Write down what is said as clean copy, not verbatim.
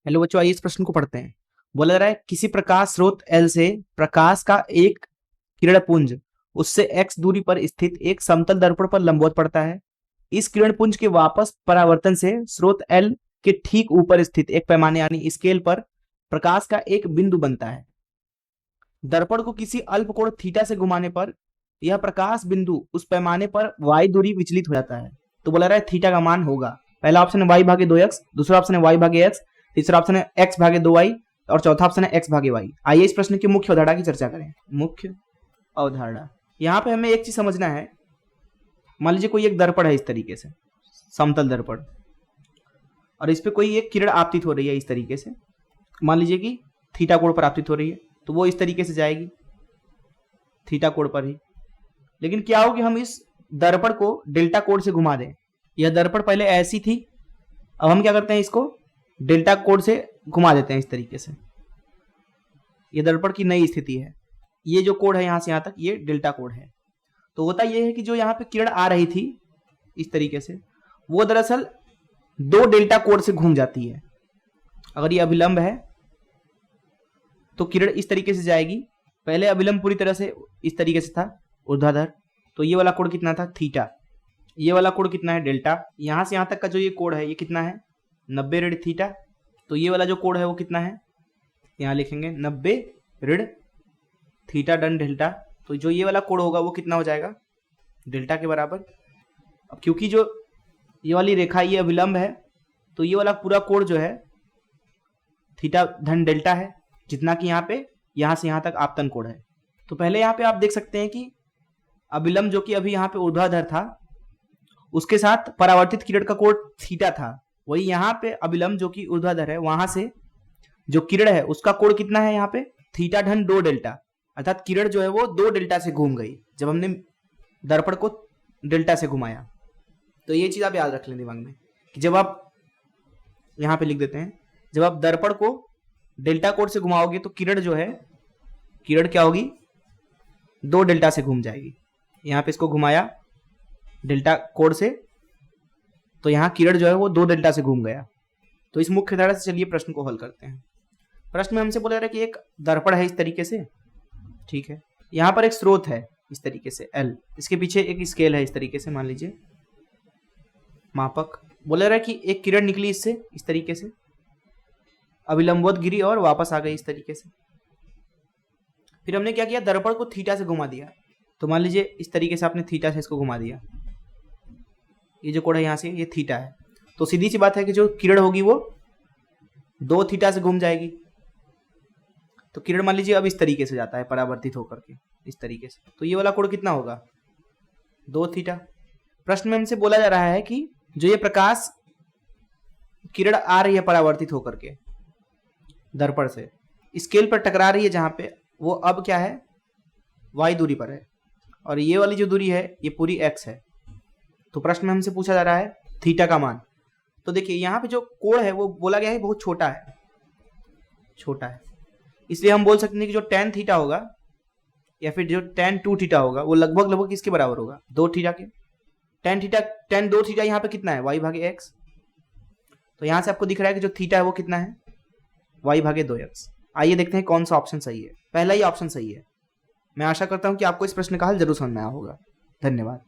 Hello बच्चों, आइए इस प्रश्न को पढ़ते हैं। बोला जा रहा है किसी प्रकाश स्रोत L से प्रकाश का एक किरण पुंज उससे x दूरी पर स्थित एक समतल दर्पण पर लंबवत पड़ता है। इस किरण पुंज के वापस परावर्तन से स्रोत L के ठीक ऊपर स्थित एक पैमाने यानी स्केल पर प्रकाश का एक बिंदु बनता है। दर्पण को किसी अल्प कोण थीटा से घुमाने पर यह प्रकाश बिंदु उस पैमाने पर y दूरी विचलित हो जाता है। तो बोला रहा है थीटा का मान होगा, पहला ऑप्शन है y भागे 2x, दूसरा ऑप्शन है y भागे x, तीसरा ऑप्शन है x भागे 2y और चौथा ऑप्शन है x भागे y। आइए इस प्रश्न की मुख्य अवधारणा की चर्चा करें। मुख्य अवधारणा, यहाँ पे हमें एक चीज समझना है। मान लीजिए कोई एक दर्पण है इस तरीके से, समतल दर्पण, और इस पे कोई एक किरण आपतित हो रही है इस तरीके से। मान लीजिए कि थीटा कोण पर आपतित हो रही है, तो वो इस तरीके से जाएगी थीटा कोण पर ही। लेकिन क्या हो कि हम इस दर्पण को डेल्टा कोण से घुमा दें। यह दर्पण पहले ऐसी थी, अब हम क्या करते हैं, इसको डेल्टा कोण से घुमा देते हैं इस तरीके से। यह दर्पण की नई स्थिति है, ये जो कोण है यहां से यहां तक ये डेल्टा कोण है। तो होता यह है कि जो यहाँ पे किरण आ रही थी इस तरीके से, वो दरअसल दो डेल्टा कोण से घूम जाती है। अगर ये अभिलंब है तो किरण इस तरीके से जाएगी। पहले अभिलंब पूरी तरह से इस तरीके से था ऊर्ध्वाधर, तो ये वाला कोण कितना था, थीटा। ये वाला कोण कितना है, डेल्टा। यहां से यहां तक का जो ये कोण है ये कितना है, 90 ऋण थीटा। तो ये वाला जो कोण है वो कितना है, यहां लिखेंगे 90 ऋण थीटा डन डेल्टा। तो जो ये वाला कोण होगा वो कितना हो जाएगा, डेल्टा के बराबर। अब क्योंकि जो ये वाली रेखा ये अभिलंब है, तो ये वाला पूरा कोण जो है थीटा धन डेल्टा है, जितना कि यहाँ पे यहां से यहां तक आपतन कोण है। तो पहले यहाँ पे आप देख सकते हैं कि अभिलंब जो कि अभी यहाँ पे ऊर्ध्वाधर था, उसके साथ परावर्तित किरण का कोण थीटा था। वही यहाँ पे अभिलंब जो कि ऊर्ध्वाधर है, वहां से जो किरण है उसका कोण कितना है यहाँ पे, थीटा धन 2 डेल्टा। अर्थात किरण जो है वो 2 डेल्टा से घूम गई जब हमने दर्पण को डेल्टा से घुमाया। तो ये चीज आप याद रख लें दिमाग में कि जब आप यहाँ पे लिख देते हैं, जब आप दर्पण को डेल्टा कोण से घुमाओगे तो किरण जो है, किरण क्या होगी, 2 डेल्टा से घूम जाएगी। यहाँ पे इसको घुमाया डेल्टा कोण से, तो यहाँ किरण जो है वो 2 डेल्टा से घूम गया। तो इस मुख्य धारा से चलिए प्रश्न को हल करते हैं। प्रश्न में हमसे बोला जा रहा है कि एक दर्पण है इस तरीके से, ठीक है। यहाँ पर एक स्रोत है इस तरीके से L, इसके पीछे एक स्केल है इस तरीके से, मान लीजिए मापक। बोला जा रहा है कि एक किरण निकली इससे इस तरीके से, अभिलंबवत गिरी और वापस आ गई इस तरीके से। फिर हमने क्या किया, दर्पण को थीटा से घुमा दिया। तो मान लीजिए इस तरीके से आपने थीटा से इसको घुमा दिया, ये जो कोण है यहाँ से ये थीटा है। तो सीधी सी बात है कि जो किरण होगी वो 2 थीटा से घूम जाएगी। तो किरण मान लीजिए अब इस तरीके से जाता है परावर्तित होकर के इस तरीके से, तो ये वाला कोण कितना होगा, 2 थीटा। प्रश्न में हमसे बोला जा रहा है कि जो ये प्रकाश किरण आ रही है परावर्तित होकर के दर्पण से, स्केल पर टकरा रही है जहां पे, वो अब क्या है, y दूरी पर है, और ये वाली जो दूरी है ये पूरी x है। तो प्रश्न में हमसे पूछा जा रहा है थीटा का मान। तो देखिए यहाँ पे जो कोण है वो बोला गया है बहुत छोटा है, छोटा है, इसलिए हम बोल सकते हैं कि जो tan थीटा होगा या फिर जो tan 2 थीटा होगा वो लगभग किसके बराबर होगा, 2 थीटा के। tan 2 थीटा यहाँ पे कितना है, y भागे x। तो यहाँ से आपको दिख रहा है कि जो थीटा है वो कितना है, y भागे 2x। आइए देखते हैं कौन सा ऑप्शन सही है। पहला ही ऑप्शन सही है। मैं आशा करता हूं कि आपको इस प्रश्न का हल जरूर समझ में आया होगा। धन्यवाद।